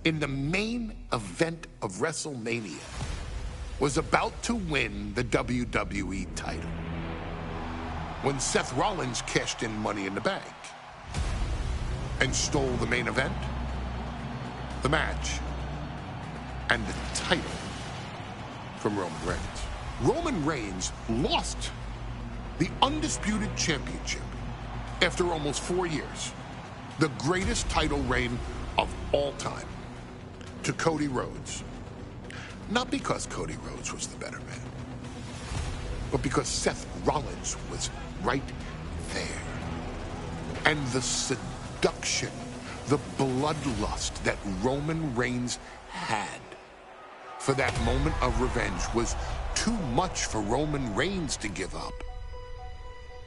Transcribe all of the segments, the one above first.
in the main event of WrestleMania, was about to win the WWE title when Seth Rollins cashed in Money in the Bank and stole the main event, the match, and the title from Roman Reigns. Roman Reigns lost the undisputed championship after almost 4 years, the greatest title reign of all time, to Cody Rhodes. Not because Cody Rhodes was the better man, but because Seth Rollins was right there. And the seduction, the bloodlust that Roman Reigns had for that moment of revenge was too much for Roman Reigns to give up.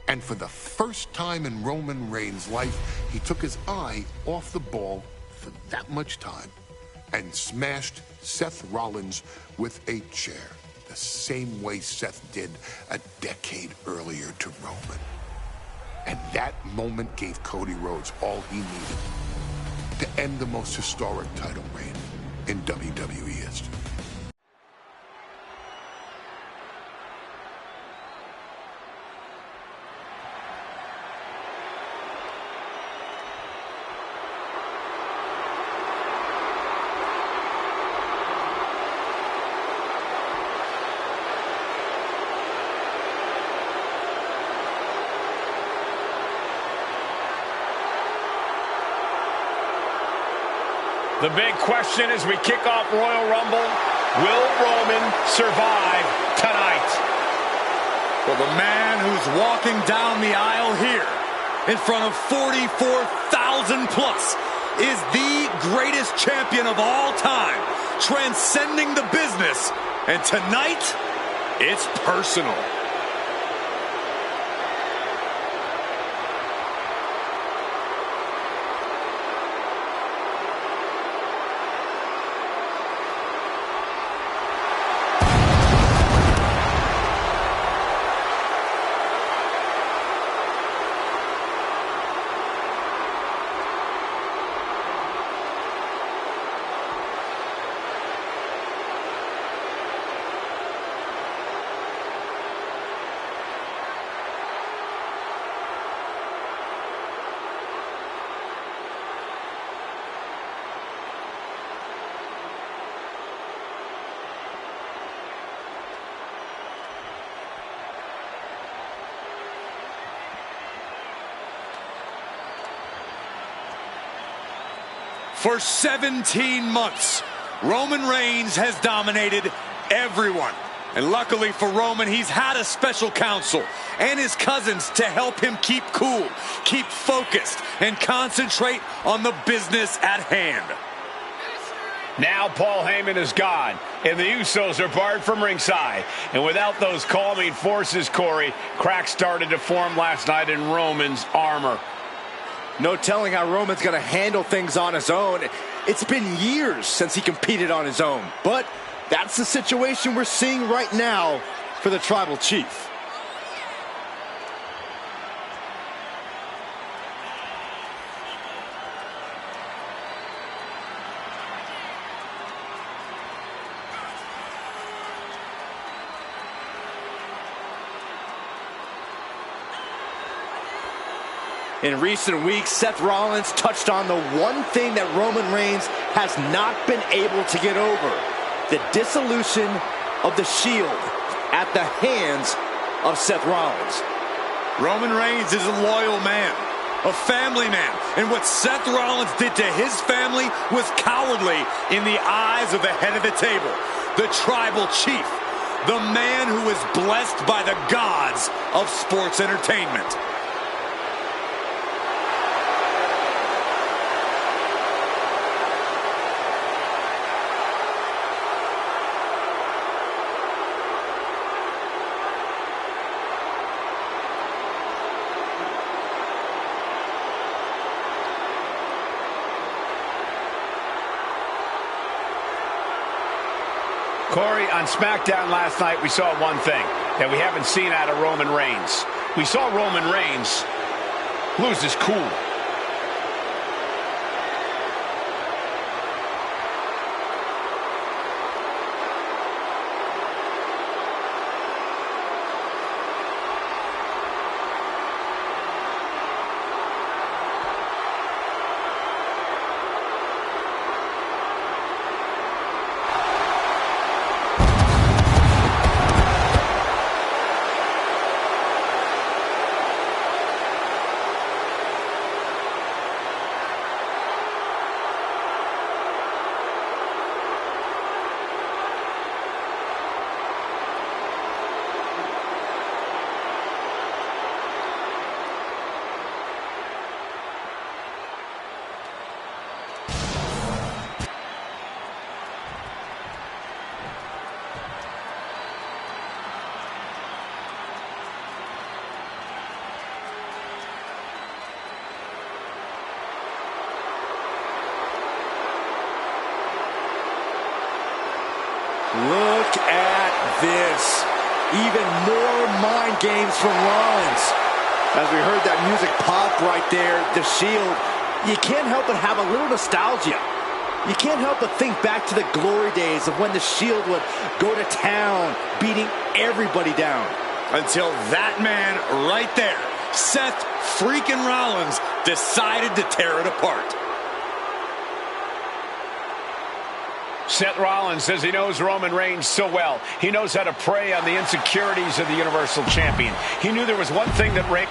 And for the first time in Roman Reigns' life, he took his eye off the ball for that much time and smashed Seth Rollins with a chair, the same way Seth did a decade earlier to Roman. And that moment gave Cody Rhodes all he needed to end the most historic title reign in WWE history. The big question as we kick off Royal Rumble, will Roman survive tonight? Well, the man who's walking down the aisle here in front of 44,000 plus is the greatest champion of all time, transcending the business. And tonight, it's personal. For 17 months, Roman Reigns has dominated everyone. And luckily for Roman, he's had a special counsel and his cousins to help him keep cool, keep focused, and concentrate on the business at hand. Now Paul Heyman is gone, and the Usos are barred from ringside. And without those calming forces, Corey, cracks started to form last night in Roman's armor. No telling how Roman's going to handle things on his own. It's been years since he competed on his own. But that's the situation we're seeing right now for the Tribal Chief. In recent weeks, Seth Rollins touched on the one thing that Roman Reigns has not been able to get over: the dissolution of the Shield at the hands of Seth Rollins. Roman Reigns is a loyal man, a family man, and what Seth Rollins did to his family was cowardly in the eyes of the head of the table, the Tribal Chief, the man who is blessed by the gods of sports entertainment. Corey, on SmackDown last night, we saw one thing that we haven't seen out of Roman Reigns. We saw Roman Reigns lose his cool. Look at this. Even more mind games from Rollins. As we heard that music pop right there, the Shield, you can't help but have a little nostalgia. You can't help but think back to the glory days of when the Shield would go to town, beating everybody down. Until that man right there, Seth freaking Rollins, decided to tear it apart. Seth Rollins says he knows Roman Reigns so well. He knows how to prey on the insecurities of the Universal Champion. He knew there was one thing that Reigns...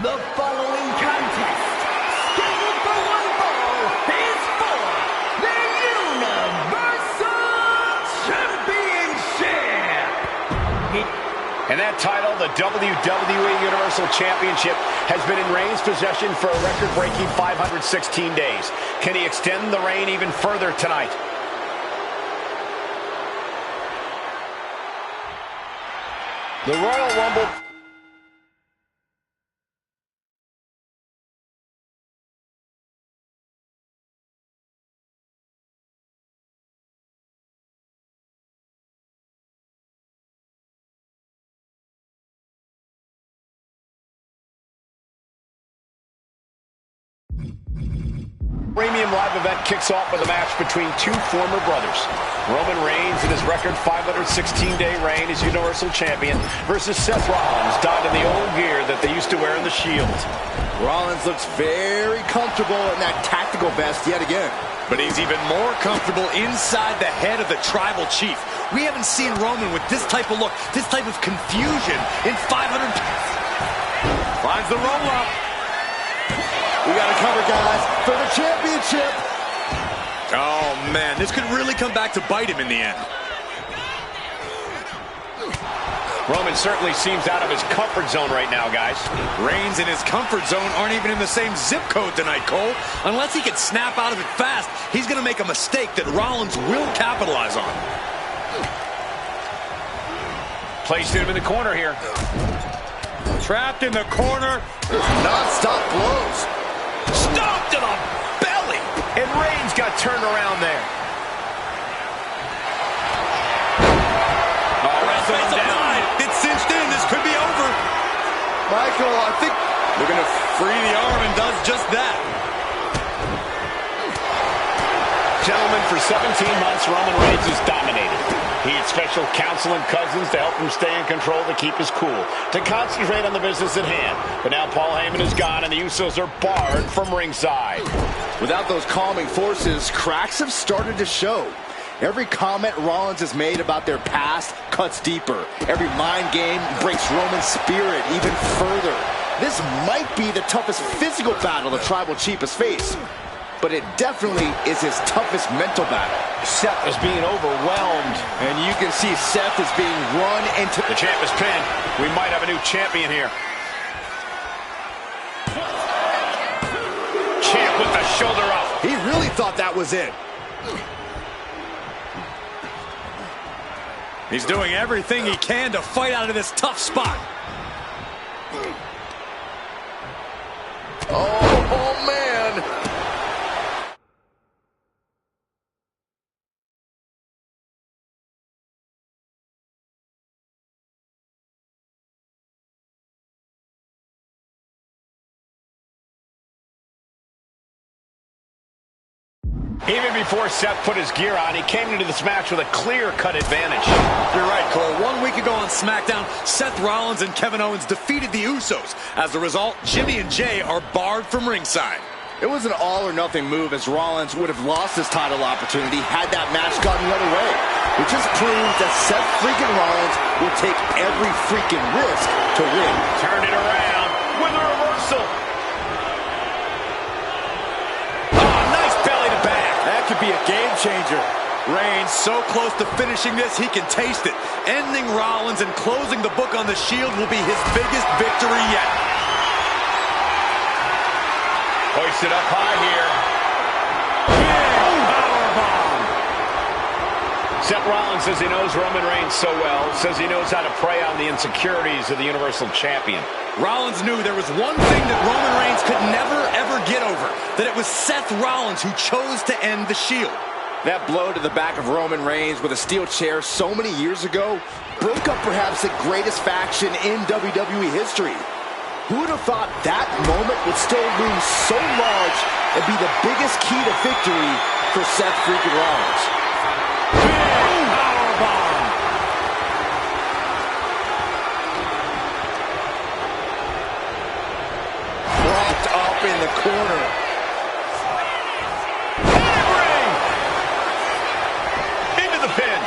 The following contest, scheduled for one fall, is for the Universal Championship. And that title, the WWE Universal Championship, has been in Reigns' possession for a record-breaking 516 days. Can he extend the reign even further tonight? The Royal Rumble... Premium live event kicks off with a match between two former brothers. Roman Reigns in his record 516-day reign as Universal Champion versus Seth Rollins, donned in the old gear that they used to wear in the Shield. Rollins looks very comfortable in that tactical vest yet again. But he's even more comfortable inside the head of the Tribal Chief. We haven't seen Roman with this type of look, this type of confusion in 500... Finds the roll-up. We got to cover, guys, for the championship. Oh, man, this could really come back to bite him in the end. Roman certainly seems out of his comfort zone right now, guys. Reigns and his comfort zone aren't even in the same zip code tonight, Cole. Unless he can snap out of it fast, he's going to make a mistake that Rollins will capitalize on. Placed him in the corner here. Trapped in the corner. Non-stop blows. Stomped to the belly. And Reigns got turned around there. Face applied. It's cinched in. This could be over. Michael, I think... Looking to free the arm and does just that. Gentlemen, for 17 months, Roman Reigns has dominated. He had special counsel and cousins to help him stay in control, to keep his cool, to concentrate on the business at hand. But now Paul Heyman is gone, and the Usos are barred from ringside. Without those calming forces, cracks have started to show. Every comment Rollins has made about their past cuts deeper. Every mind game breaks Roman's spirit even further. This might be the toughest physical battle the Tribal Chief has faced, but it definitely is his toughest mental battle. Seth is being overwhelmed. And you can see Seth is being run into... The champ is pinned. We might have a new champion here. Champ with the shoulder up. He really thought that was it. He's doing everything he can to fight out of this tough spot. Oh man. Even before Seth put his gear on, he came into this match with a clear-cut advantage. You're right, Cole. 1 week ago on SmackDown, Seth Rollins and Kevin Owens defeated the Usos. As a result, Jimmy and Jay are barred from ringside. It was an all-or-nothing move, as Rollins would have lost his title opportunity had that match gone the other way. It just proves that Seth freaking Rollins will take every freaking risk to win. Turned it around with a reversal. That could be a game changer. Reigns so close to finishing this, he can taste it. Ending Rollins and closing the book on the Shield will be his biggest victory yet. Hoisted up high here. Big powerbomb. Seth Rollins says he knows Roman Reigns so well, says he knows how to prey on the insecurities of the Universal Champion. Rollins knew there was one thing that Roman Reigns could never, ever get over, that it was Seth Rollins who chose to end the Shield. That blow to the back of Roman Reigns with a steel chair so many years ago broke up perhaps the greatest faction in WWE history. Who would have thought that moment would still loom so large and be the biggest key to victory for Seth freaking Rollins? Big powerbomb. Propped up in the corner. Into the pin.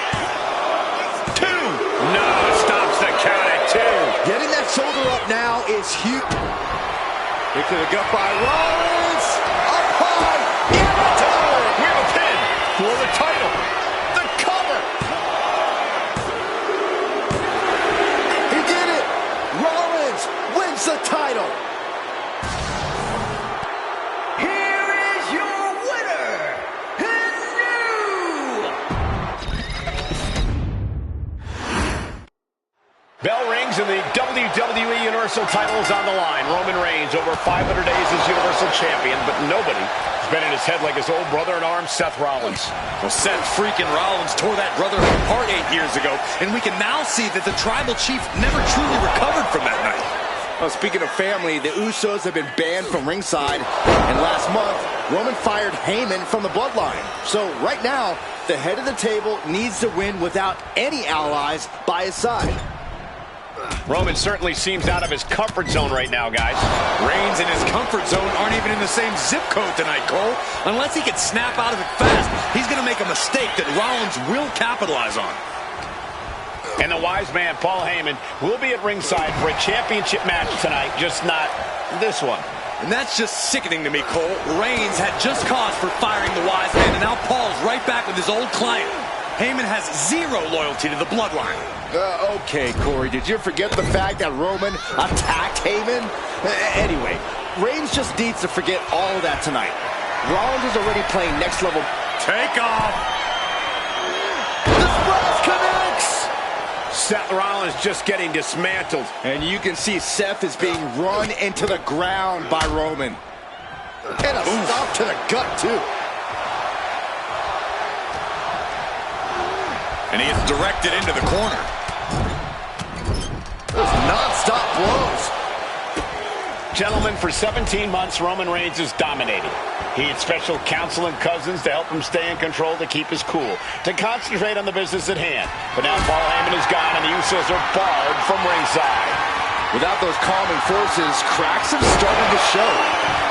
2. No, stops the count at 2. Getting that shoulder up now is huge. Kick to the gut by Rollins. Up high. Into it. We have a pin for the title. The cover. He did it. Rollins wins the title. Here is your winner, and new. Bell rings and the WWE Universal title is on the line. Roman Reigns over 500 days as Universal Champion, but nobody has been in his head like his old brother-in-arms, Seth Rollins. Well, Seth freaking Rollins tore that brotherhood apart 8 years ago, and we can now see that the Tribal Chief never truly recovered from that night. Well, speaking of family, the Usos have been banned from ringside, and last month, Roman fired Heyman from the Bloodline. So right now, the head of the table needs to win without any allies by his side. Roman certainly seems out of his comfort zone right now, guys. Reigns and his comfort zone aren't even in the same zip code tonight, Cole. Unless he can snap out of it fast, he's going to make a mistake that Rollins will capitalize on. And the wise man, Paul Heyman, will be at ringside for a championship match tonight, just not this one. And that's just sickening to me, Cole. Reigns had just cause for firing the wise man, and now Paul's right back with his old client. Heyman has zero loyalty to the Bloodline. Okay, Corey, did you forget the fact that Roman attacked Heyman? Anyway, Reigns just needs to forget all of that tonight. Rollins is already playing next level. Take off. The splash connects! Seth Rollins just getting dismantled. And you can see Seth is being run into the ground by Roman. And a stop to the gut, too. And he is directed into the corner. Those non-stop blows. Gentlemen, for 17 months, Roman Reigns has dominated. He had special counsel and cousins to help him stay in control, to keep his cool, to concentrate on the business at hand. But now Paul Heyman is gone, and the Usos are barred from ringside. Without those calming forces, cracks have started to show.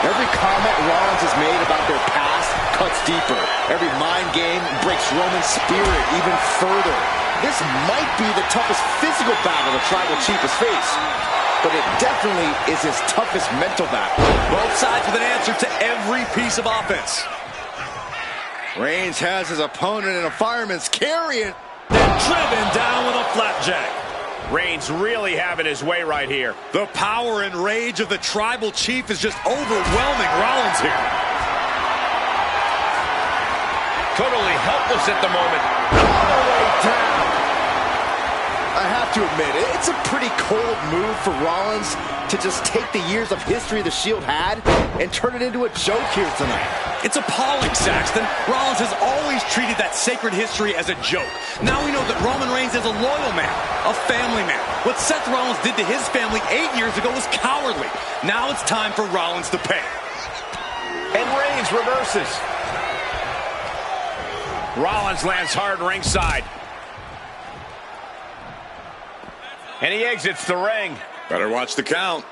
Every comment Rollins has made about their past cuts deeper. Every mind game breaks Roman's spirit even further. This might be the toughest physical battle the Tribal Chief has faced, but it definitely is his toughest mental battle. Both sides with an answer to every piece of offense. Reigns has his opponent in a fireman's carry. Then driven down with a flapjack. Reigns really having his way right here. The power and rage of the Tribal Chief is just overwhelming Rollins here. Totally helpless at the moment. All the way down. I have to admit, it's a pretty cold move for Rollins to just take the years of history the Shield had and turn it into a joke here tonight. It's appalling, Saxton. Rollins has always treated that sacred history as a joke. Now we know that Roman Reigns is a loyal man, a family man. What Seth Rollins did to his family 8 years ago was cowardly. Now it's time for Rollins to pay. And Reigns reverses. Rollins lands hard ringside. And he exits the ring. Better watch the count.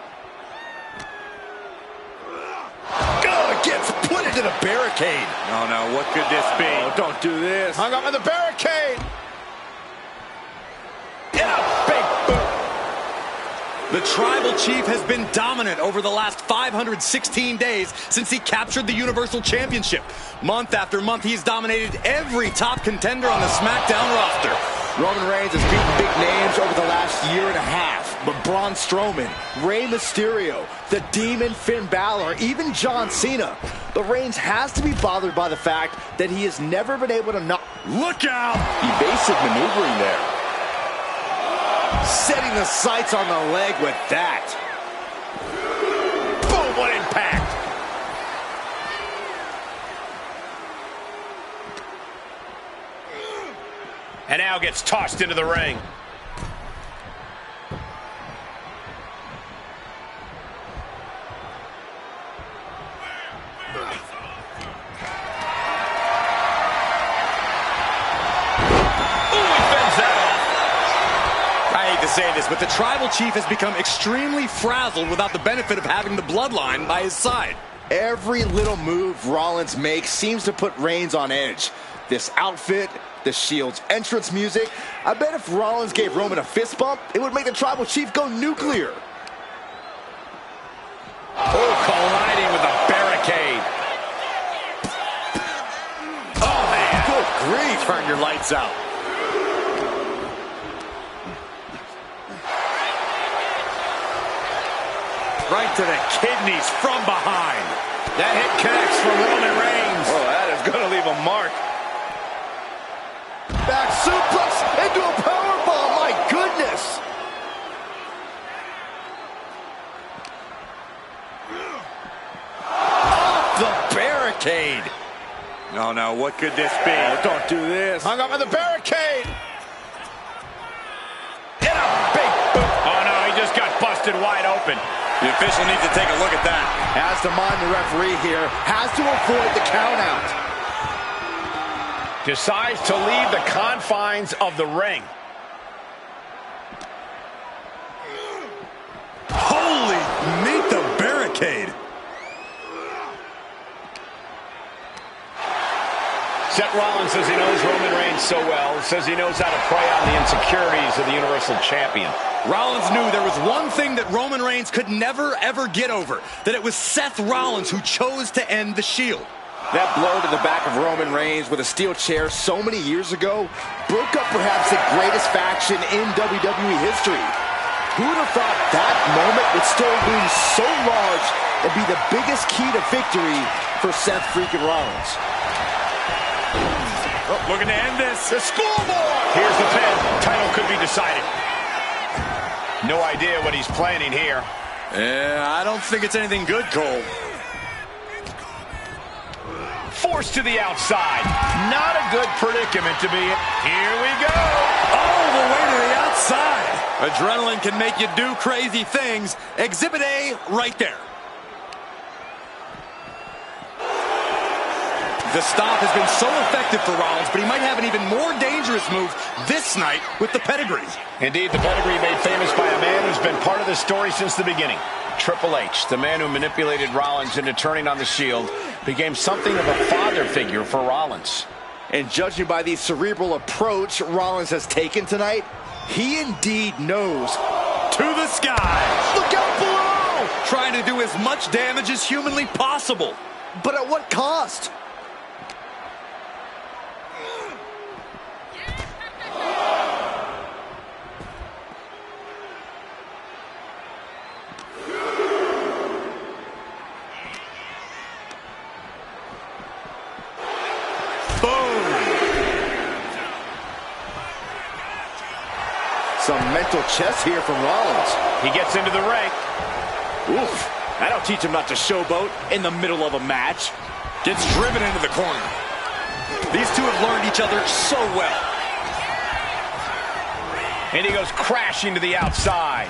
Gets put into the barricade. Oh, no, what could this be? Oh, don't do this. Hung up in the barricade. Yeah, big boot. The Tribal Chief has been dominant over the last 516 days since he captured the Universal Championship. Month after month, he's dominated every top contender on the SmackDown roster. Roman Reigns has beaten big names over the last year and a half. But Braun Strowman, Rey Mysterio, the Demon Finn Balor, even John Cena, the Reigns has to be bothered by the fact that he has never been able to knock. Look out! Evasive maneuvering there. Setting the sights on the leg with that. Boom, what impact! And now gets tossed into the ring. Say this, but the Tribal Chief has become extremely frazzled without the benefit of having the Bloodline by his side. Every little move Rollins makes seems to put Reigns on edge. This outfit, the Shield's entrance music. I bet if Rollins gave Roman a fist bump, it would make the Tribal Chief go nuclear. Oh, colliding with a barricade. Oh, man. Good grief. Turn your lights out. Right to the kidneys from behind. That hit connects for Roman Reigns. Oh, that is going to leave a mark. Back suplex into a powerbomb. My goodness. Off the barricade. No, what could this be? Oh, don't do this. Hung up on the barricade. Hit a big boot. Oh, no, he just got busted wide open. The official needs to take a look at that. Has to mind the referee here. Has to avoid the countout. Decides to leave the confines of the ring. Holy, meet the barricade. Seth Rollins says he knows Roman Reigns so well, says he knows how to prey on the insecurities of the Universal Champion. Rollins knew there was one thing that Roman Reigns could never, ever get over, that it was Seth Rollins who chose to end the Shield. That blow to the back of Roman Reigns with a steel chair so many years ago broke up perhaps the greatest faction in WWE history. Who would have thought that moment would still loom so large and be the biggest key to victory for Seth freaking Rollins? Oh, looking to end this. The schoolboy! Here's the pin. Title could be decided. No idea what he's planning here. Yeah, I don't think it's anything good, Cole. Forced to the outside. Not a good predicament to be in. Here we go. All the way to the outside. Adrenaline can make you do crazy things. Exhibit A right there. The stop has been so effective for Rollins, but he might have an even more dangerous move this night with the pedigree. Indeed, the pedigree made famous by a man who's been part of the story since the beginning. Triple H, the man who manipulated Rollins into turning on the Shield, became something of a father figure for Rollins. And judging by the cerebral approach Rollins has taken tonight, he indeed knows. To the sky. Look out below! Trying to do as much damage as humanly possible. But at what cost? Some mental chess here from Rollins. He gets into the ring. Oof. That'll teach him not to showboat in the middle of a match. Gets driven into the corner. These two have learned each other so well. And he goes crashing to the outside.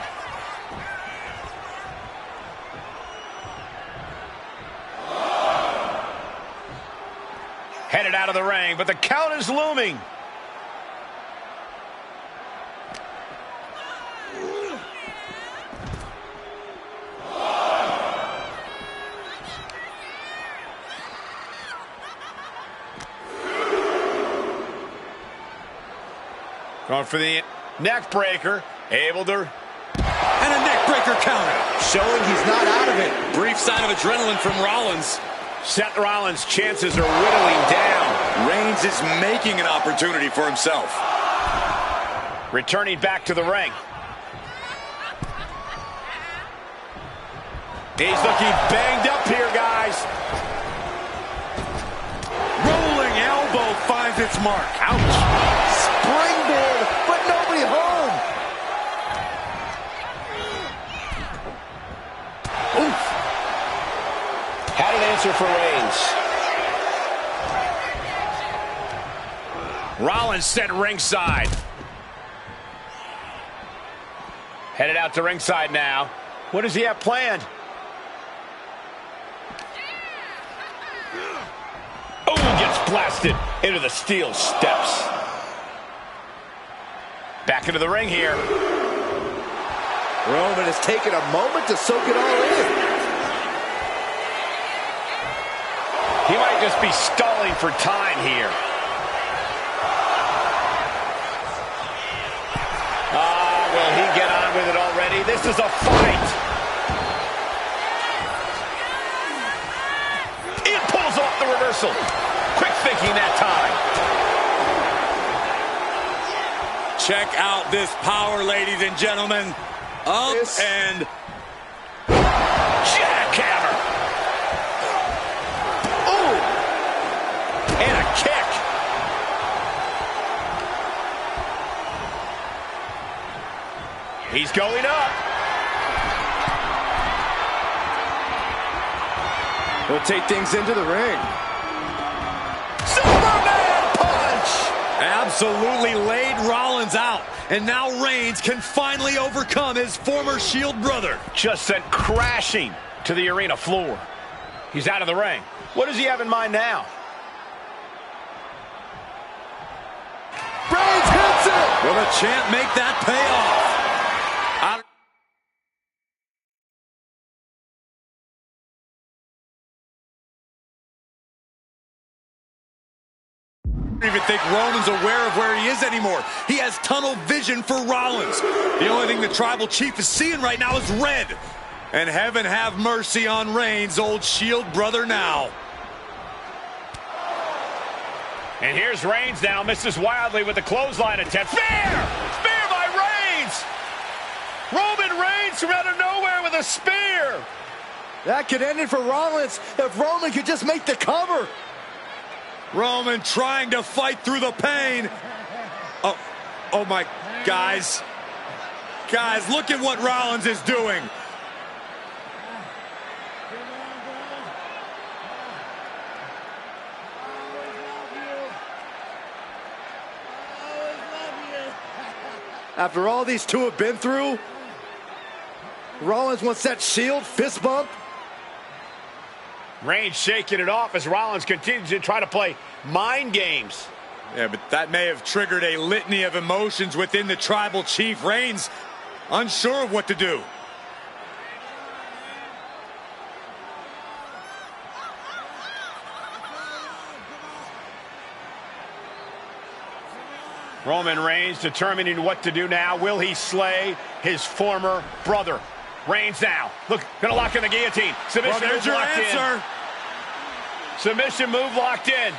Headed out of the ring, but the count is looming. Going for the neck breaker. Able to... And a neck breaker counter. Showing he's not out of it. Brief sign of adrenaline from Rollins. Seth Rollins' chances are whittling down. Reigns is making an opportunity for himself. Returning back to the ring. He's looking banged up here, guys. Rolling elbow finds its mark. Ouch. Springboard, but nobody home. Oof. Had an answer for Reigns. Rollins sent ringside. Headed out to ringside now. What does he have planned? Oh, gets blasted into the steel steps. Back into the ring here. Roman has taken a moment to soak it all in. He might just be stalling for time here. Will he get on with it already? This is a fight. It pulls off the reversal. Quick thinking that time. Check out this power, ladies and gentlemen. Up and jackhammer. Ooh. And a kick. He's going up. He'll take things into the ring. Superman punch. absolutely laid Rollins out. And now Reigns can finally overcome his former Shield brother. Just sent crashing to the arena floor. He's out of the ring. What does he have in mind now? Reigns hits it! Will the champ make that pay off? I don't even think Roman's aware of where he is anymore. He has tunnel vision for Rollins. The only thing the Tribal Chief is seeing right now is red. And heaven have mercy on Reigns, old Shield brother now. And here's Reigns now, misses wildly with the clothesline attempt. Spear! Spear by Reigns! Roman Reigns from out of nowhere with a spear! That could end it for Rollins if Roman could just make the cover. Roman trying to fight through the pain. Oh my, guys. Guys, look at what Rollins is doing. After all these two have been through, Rollins wants that Shield fist bump. Reigns shaking it off as Rollins continues to try to play mind games. Yeah, but that may have triggered a litany of emotions within the Tribal Chief. Reigns unsure of what to do. Roman Reigns determining what to do now. Will he slay his former brother? Reigns now. Look, gonna lock in the guillotine. Submission Well, there's move your locked answer. in. Submission move locked in.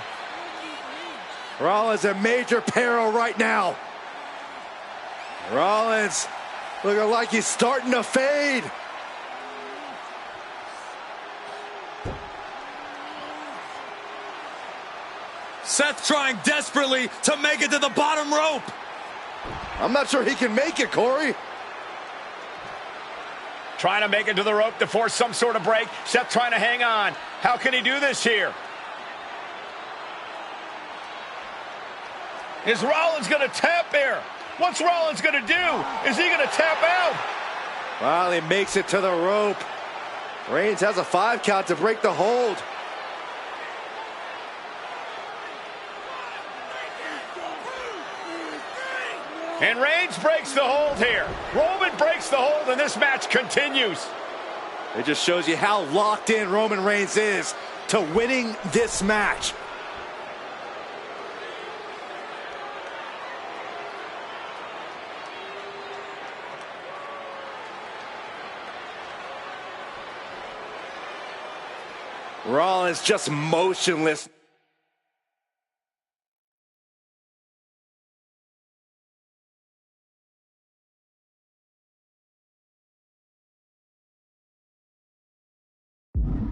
Rollins in major peril right now. Rollins looking like he's starting to fade. Seth trying desperately to make it to the bottom rope. I'm not sure he can make it, Corey. Trying to make it to the rope to force some sort of break. Seth trying to hang on. How can he do this here? Is Rollins going to tap here? What's Rollins going to do? Is he going to tap out? Well, he makes it to the rope. Reigns has a 5 count to break the hold. And Reigns breaks the hold here. Roman breaks the hold, and this match continues. It just shows you how locked in Roman Reigns is to winning this match. Rollins just motionless.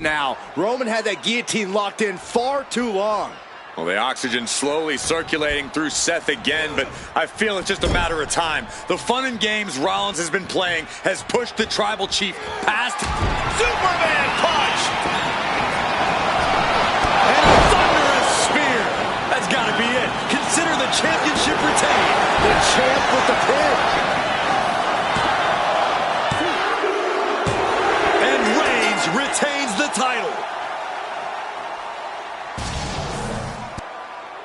Now, Roman had that guillotine locked in far too long. Well, the oxygen slowly circulating through Seth again, but I feel it's just a matter of time. The fun and games Rollins has been playing has pushed the Tribal Chief past Superman punch! and a thunderous spear. That's got to be it. Consider the championship retained. The champ with the pin. And Reigns retains the title.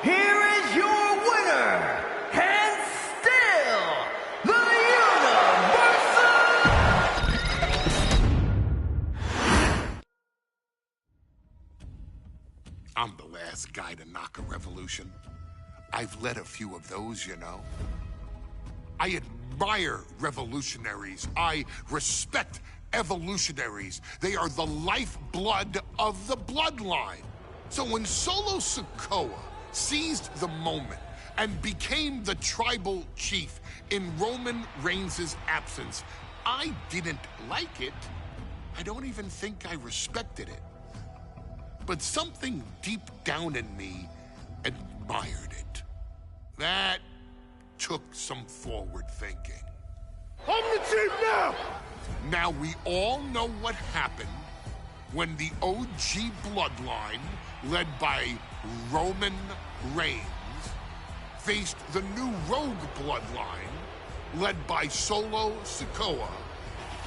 Here is your winner, and still the Universal. I'm the last guy to knock a revolution. I've led a few of those, you know. I admire revolutionaries. I respect evolutionaries. They are the lifeblood of the bloodline. So when Solo Sikoa seized the moment and became the Tribal Chief in Roman Reigns' absence, I didn't like it. I don't even think I respected it. But something deep down in me admired it. That took some forward thinking. I'm the chief now! Now we all know what happened when the OG bloodline, led by Roman Reigns, faced the new Rogue bloodline, led by Solo Sikoa,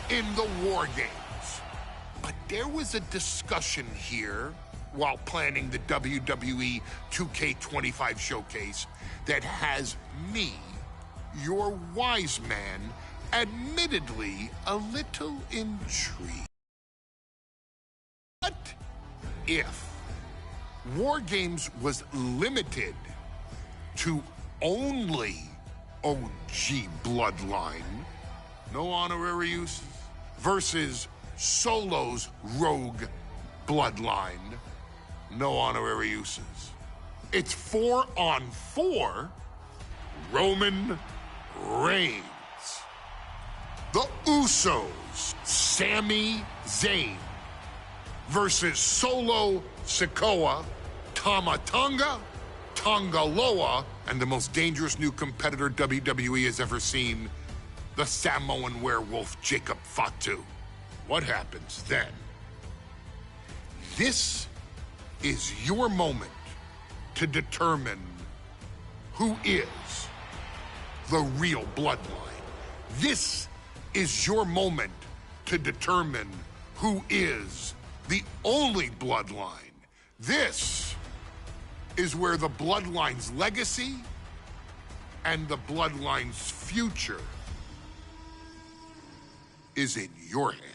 in the War Games. But there was a discussion here while planning the WWE 2K25 showcase that has me, your wise man, admittedly a little intrigued. What if War Games was limited to only OG bloodline, no honorary uses, versus Solo's Rogue bloodline, no honorary uses? It's 4-on-4 Roman Reigns. The Usos, Sami Zayn, versus Solo Sikoa, Tama Tonga, Tonga Loa, and the most dangerous new competitor WWE has ever seen, the Samoan werewolf Jacob Fatu. What happens then? This is your moment to determine who is the real bloodline. This is your moment to determine who is the only bloodline. This is where the bloodline's legacy and the bloodline's future is in your hands.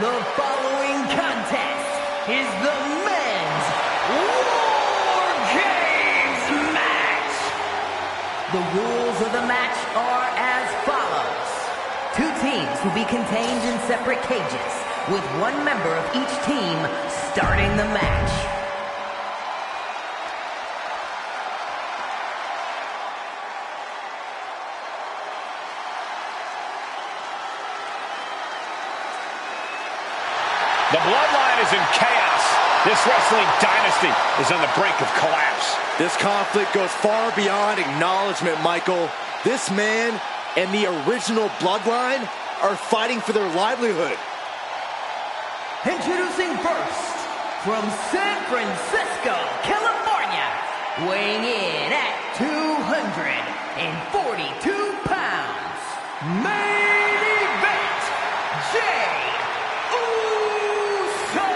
The following contest is the men's War Games match. The rules of the match are as follows. 2 teams will be contained in separate cages, with 1 member of each team starting the match. The bloodline is in chaos. This wrestling dynasty is on the brink of collapse. This conflict goes far beyond acknowledgement, Michael. This man and the original bloodline are fighting for their livelihood. Introducing first, from San Francisco, California, weighing in at 242 pounds, main event, Jey Uso!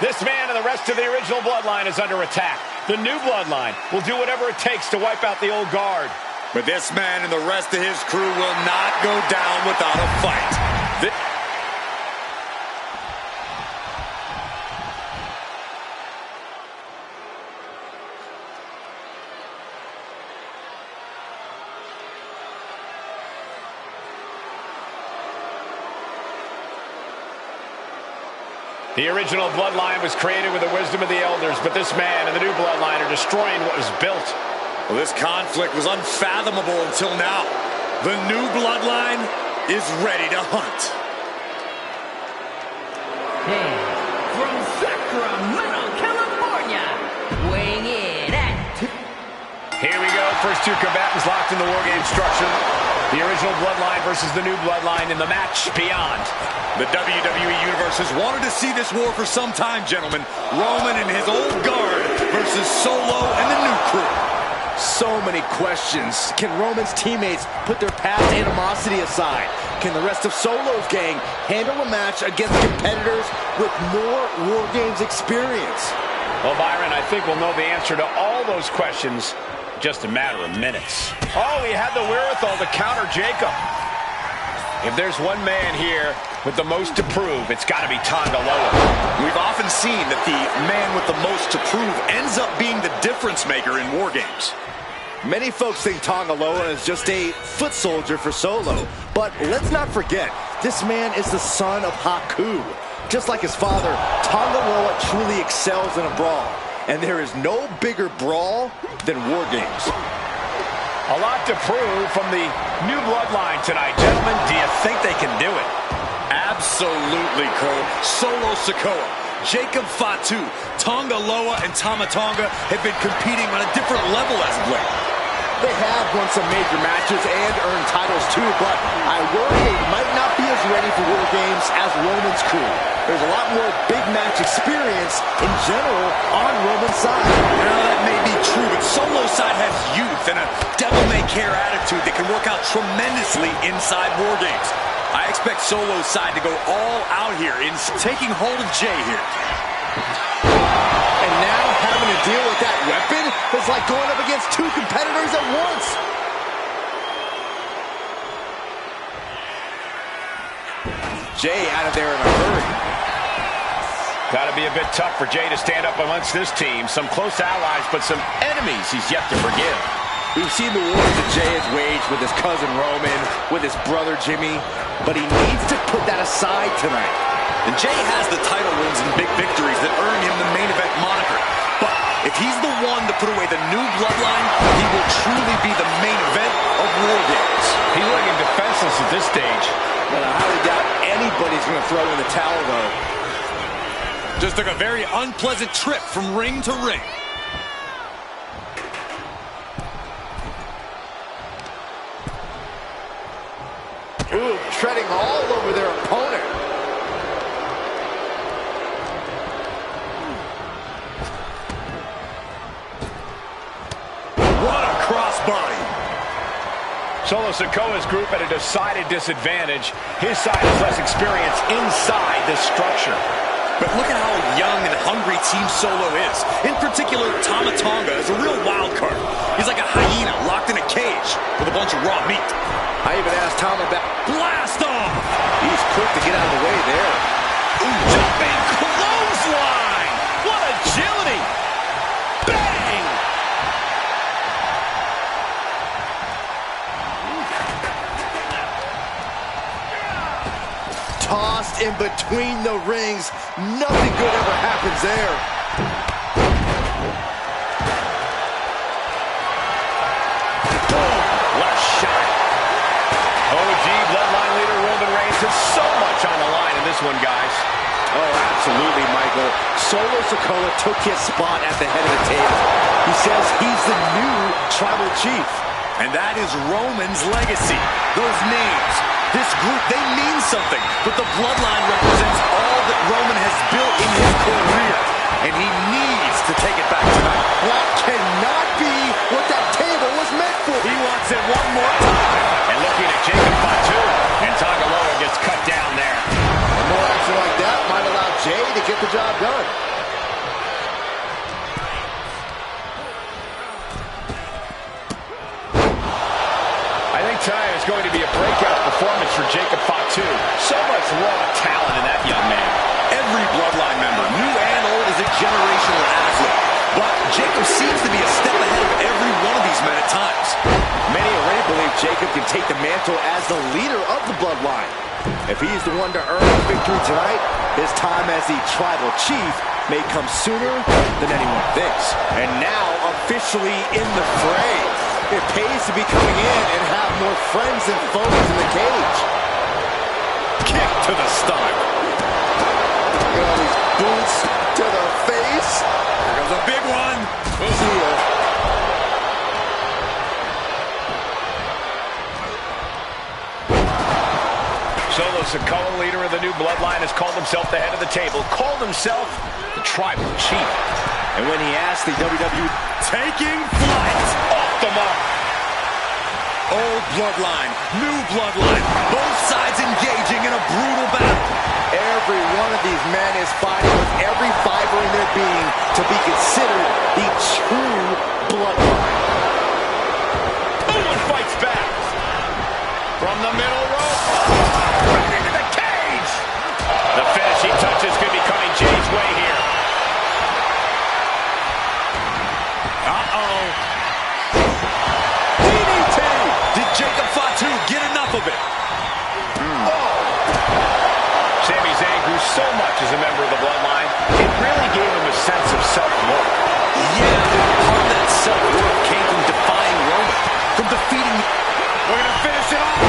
This man and the rest of the original bloodline is under attack. The new bloodline will do whatever it takes to wipe out the old guard. But this man and the rest of his crew will not go down without a fight. The original bloodline was created with the wisdom of the elders, but this man and the new bloodline are destroying what was built. Well, this conflict was unfathomable until now. The new bloodline is ready to hunt. And from Sacramento, California, weighing in at... Here we go. First two combatants locked in the War Games structure. The original bloodline versus the new bloodline in the match beyond. The WWE Universe has wanted to see this war for some time, gentlemen. Roman and his old guard versus Solo and the new crew. So many questions. Can Roman's teammates put their past animosity aside? Can the rest of Solo's gang handle a match against competitors with more War Games experience? Well, Byron, I think we'll know the answer to all those questions in just a matter of minutes. Oh, he had the wherewithal to counter Jacob. If there's one man here with the most to prove, it's got to be Tanga Loa. We've often seen that the man with the most to prove ends up being the difference maker in War Games. Many folks think Tanga Loa is just a foot soldier for Solo. But let's not forget, this man is the son of Haku. Just like his father, Tanga Loa truly excels in a brawl. And there is no bigger brawl than War Games. A lot to prove from the new bloodline tonight. Gentlemen, do you think they can do it? Absolutely, Cole. Solo Sikoa, Jacob Fatu, Tanga Loa, and Tama Tonga have been competing on a different level as of late. They have won some major matches and earned titles too, but I worry they might not be as ready for War Games as Roman's crew. There's a lot more big match experience in general on Roman's side. Now that may be true, but Solo's side has youth and a devil-may-care attitude that can work out tremendously inside War Games. I expect Solo's side to go all out here in taking hold of Jay here. And now having to deal with that weapon is like going up against two competitors at once. Jay out of there in a hurry. Got to be a bit tough for Jay to stand up amongst this team. Some close allies, but some enemies he's yet to forgive. We've seen the wars that Jay has waged with his cousin Roman, with his brother Jimmy, but he needs to put that aside tonight. And Jay has the title wins and big victories that earn him the main event moniker. But if he's the one to put away the new bloodline, he will truly be the main event of War Games. He's looking defenseless at this stage. But I highly doubt anybody's going to throw in the towel, though. Just took a very unpleasant trip from ring to ring. Ooh, treading all over their opponent. What a crossbody. Solo Sikoa's group at a decided disadvantage. His side has less experience inside this structure. But look at how young and hungry Team Solo is. In particular, Tama Tonga is a real wild card. He's like a hyena locked in a cage with a bunch of raw meat. I even asked Tama back. Blast off! He's quick to get out of the way there. Ooh, jumping clothesline! What agility! Bang! Tossed in between the rings. Nothing good ever happens there. Boom! What a shot! OG Bloodline leader Roman Reigns has so much on the line in this one, guys. Oh, absolutely, Michael. Solo Sikoa took his spot at the head of the table. He says he's the new tribal chief. And that is Roman's legacy. Those names, this group, they mean something. But the bloodline represents all that Roman has built in his career. And he needs to take it back tonight. That cannot be what that table was meant for. He wants it one more time. And looking at Jacob Fatu, and Tanga Loa gets cut down there. And more action like that might allow Jay to get the job done. I think tonight is going to be a breakout performance for Jacob Fatu. So much raw talent in that young man. Every bloodline member, new and old, is a generational athlete. But Jacob seems to be a step ahead of every one of these men at times. Many already believe Jacob can take the mantle as the leader of the bloodline. If he's the one to earn the victory tonight, his time as the tribal chief may come sooner than anyone thinks. And now, officially in the fray. It pays to be coming in and have more friends than foes in the cage. Kick to the stomach. Look at all these boots to the face. Here comes a big one. See ya. Solo Sikoa, leader of the new bloodline, has called himself the head of the table, called himself the tribal chief. And when he asked the WWE, Taking flight. Off the mark. Old bloodline, new bloodline. Both sides engaging in a brutal battle. every one of these men is fighting with every fiber in their being to be considered the true bloodline. Owen fights back. From the middle rope. Right into the cage. The finishing touches could be coming Jay's way here. Uh-oh. DDT! Did Jacob Fatu get enough of it? Sami Zayn grew so much as a member of the bloodline, it really gave him a sense of self-worth. Yeah, part of that self-worth came from defying Roman, from defeating... We're going to finish it off.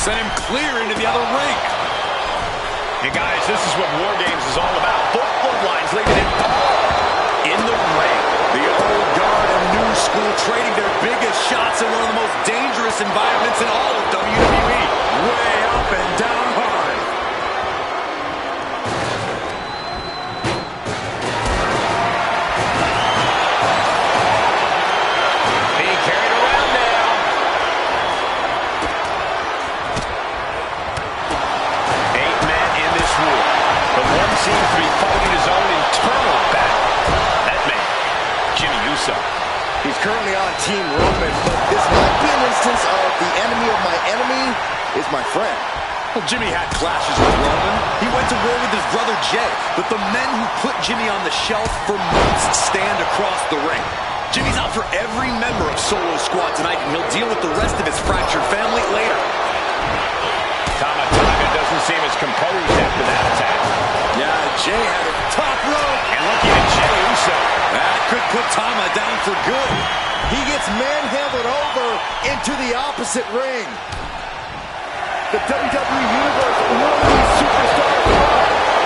Sent him clear into the other ring. Hey guys, this is what War Games is all about. Both bloodlines leaving it all in the ring. The old guard and new school trading their biggest shots in one of the most dangerous environments in all of WWE. Way up and down hard. Being carried around now. Eight men in this war, but one seems to be fighting his own internal battle. That man, Jimmy Uso. He's currently on Team Roman, but this might be an instance of the enemy of my enemy is my friend. Well, Jimmy had clashes with Roman. He went to war with his brother Jay, but the men who put Jimmy on the shelf for months stand across the ring. Jimmy's out for every member of Solo Squad tonight, and he'll deal with the rest of his fractured family later. Tama Tonga doesn't seem as composed after that attack. Yeah, Jay had it top rope. And looking at Jey Uso. That could put Tama down for good. He gets manhandled over into the opposite ring. The WWE Universe really needs superstars.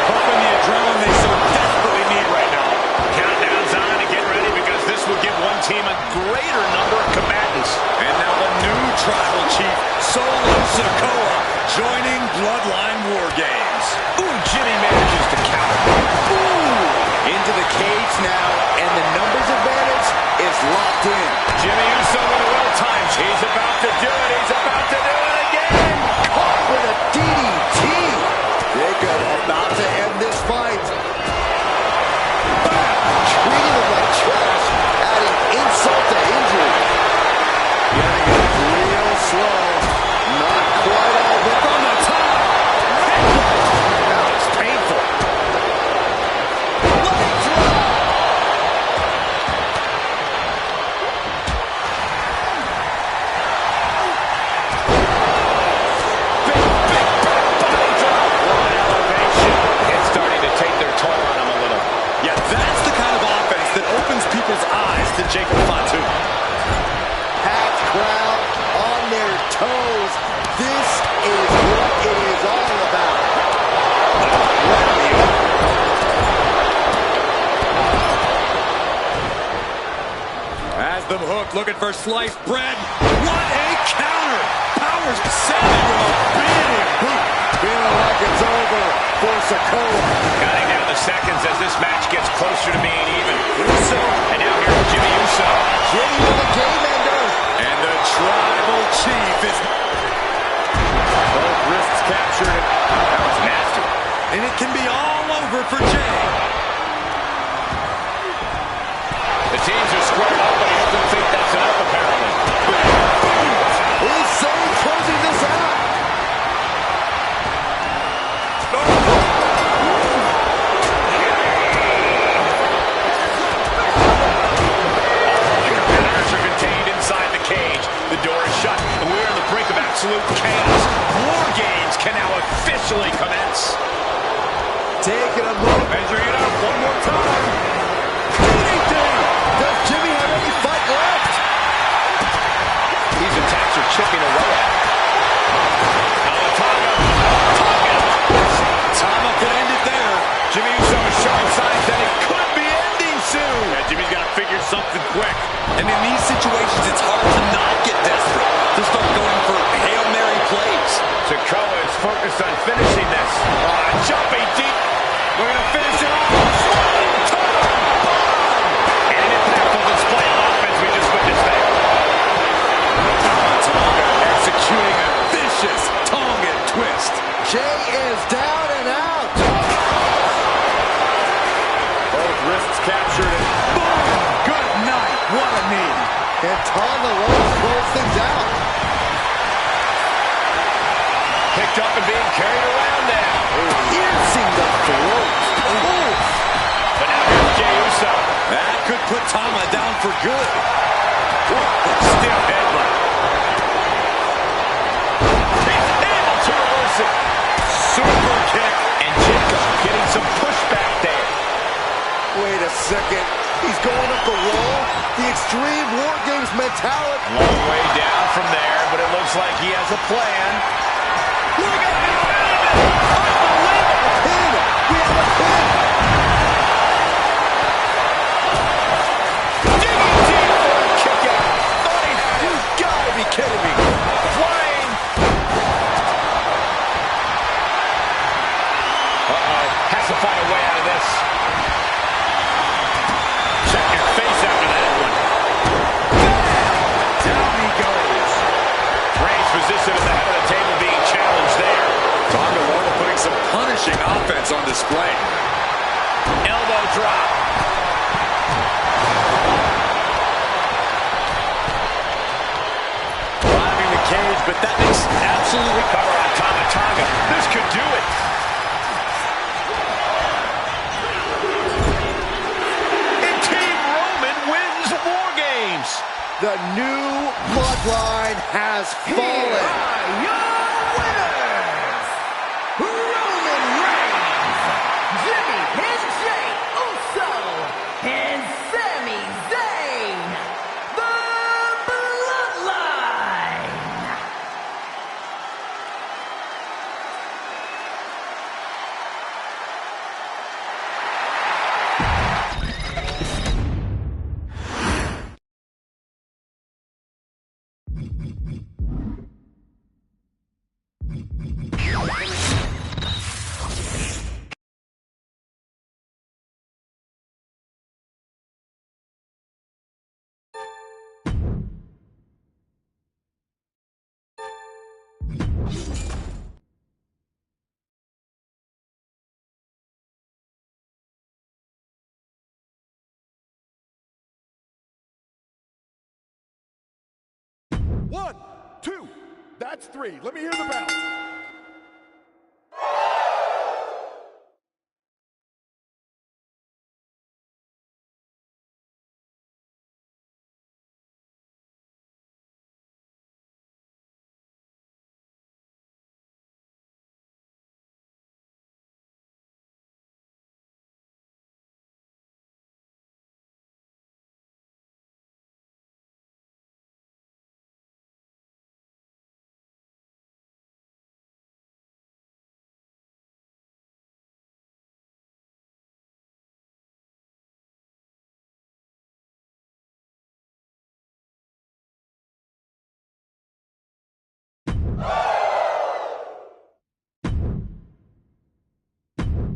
Pumping the adrenaline they so desperately need right now. Countdown's on to get ready because this will give one team a greater number of combatants. And now the new tribal chief, Solo Sikoa, joining Bloodline War Games. Ooh, Jimmy manages to counter. Ooh, into the cage now, and the numbers advantage is locked in. Jimmy Uso with a well-timed. He's about to do it. He's about to do it again. Caught with a DDT. Jacob about to end this fight. Treating him like trash, adding insult to injury. Getting it real slow. Not quite all the way. From the top. That was painful. It's starting to take their toll on him a little. Yeah, that's the kind of offense that opens people's eyes to Jacob Fatu. Packed crowd on their toes. This is what it is all about. As the Hook looking for sliced bread. What a counter! Powers Sammy with a big boot. Feeling like it's over for Sikoa. Counting down the seconds as this match gets closer to being even. Uso. And now here's Jimmy Uso. Jimmy with a game ender. And the tribal chief is... Both wrists captured. That was nasty. And it can be all over for Jay. The teams are squared up, but he doesn't think that's enough, apparently. Is Zayn closing this out? The competitors are contained inside the cage. absolute chaos. War Games can now officially commence. Taking a moment. Measuring it up one more time. DDT! Does Jimmy have any fight left? These attacks are chipping away at him. Tama could end it there. Jimmy Uso is showing signs that it could be ending soon. Yeah, Jimmy's got to figure something quick. And in these situations, it's hard to not get desperate, to start going for Hail Mary plays. Sikoa is focused on finishing this. Jumping deep. We're going to finish it off. And an impactful display of offense we just witnessed there. Tonga executing a vicious Tongan twist. Jay is down and out. Both wrists captured and Boom! Good night. What a knee. And Tonga looks to close things out. picked up and being carried around now. Piercing the throat. But now here's Jey Uso. That could put Tama down for good. Stiff headbutt. He's able to reverse it. Super kick. And Jacob getting some pushback there. Wait a second. He's going up the wall. The Extreme War Games mentality. A long way down from there, but it looks like he has a plan. Look at him! Unbelievable! Pin! We have a pin! Digging deep for a kick out. Thought he had it. You gotta be kidding me. Flying. Uh-oh. Has to find a way out of this. Check your face after that one. Down he goes. Reigns' position at the head of the table being challenged there. Tonga Lola putting some punishing offense on display. Elbow drop. Driving the cage, but that makes absolutely cover on Tama Tonga. This could do it. And Team Roman wins War Games. The new bloodline has fallen. Your winners, Roman Reigns, Jimmy and Jey Uso, and Sami Zayn, the Bloodline. One, two, that's three. Let me hear the bell.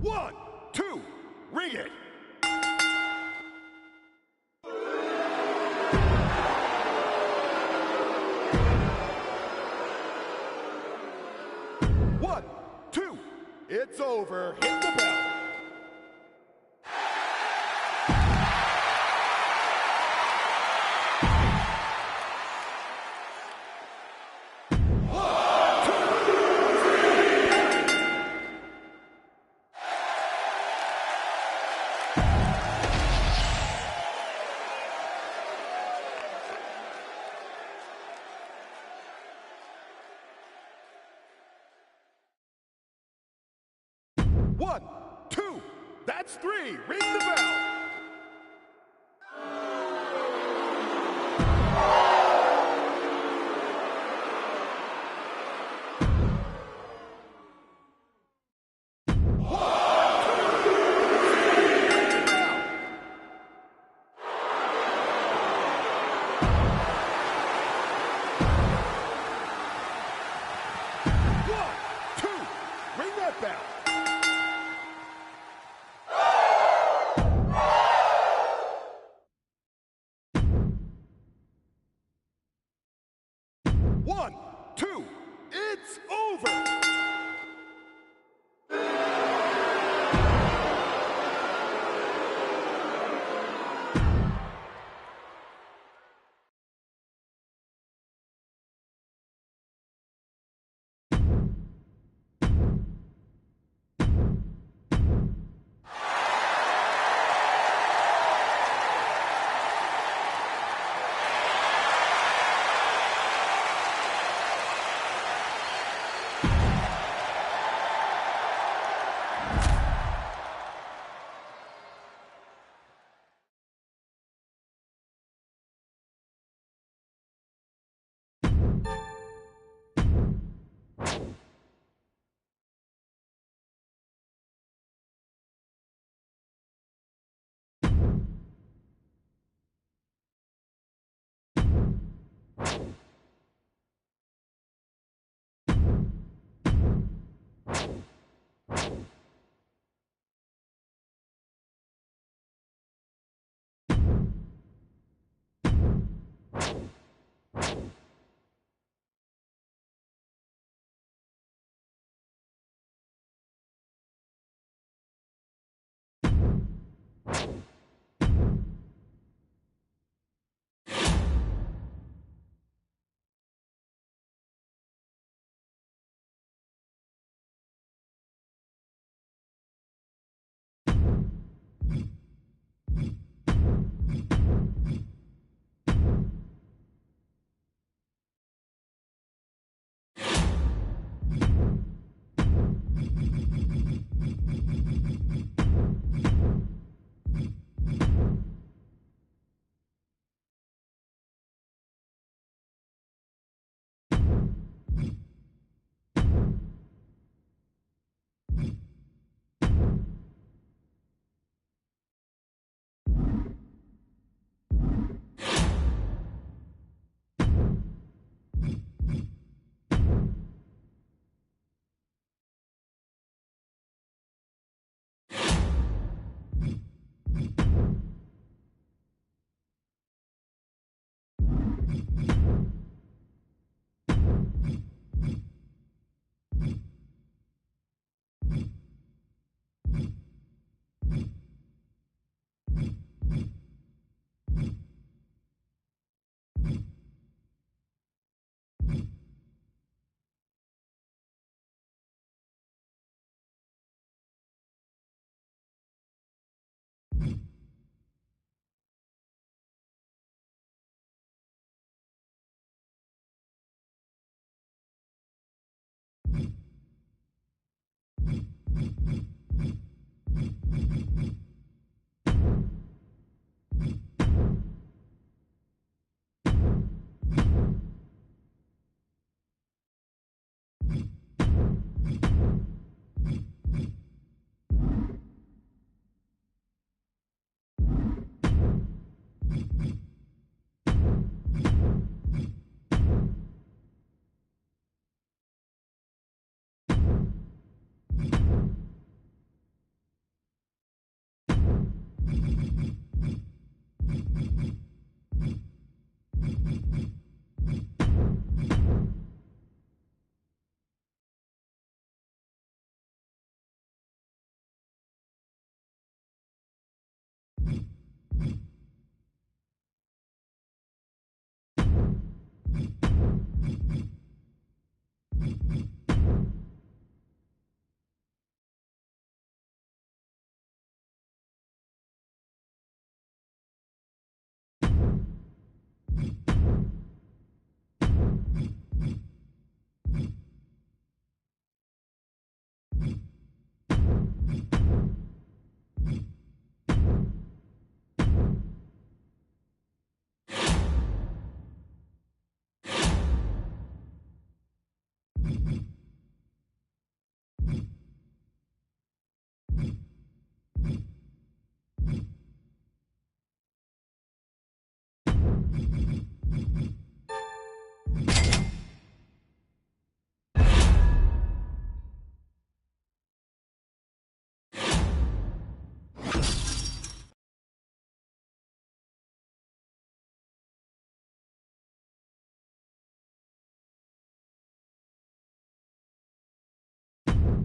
One, two, ring it. One, two, it's over. Hit the bell. 3, ring the bell. One, two, it's over!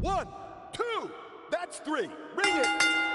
1, 2, that's 3. Bring it.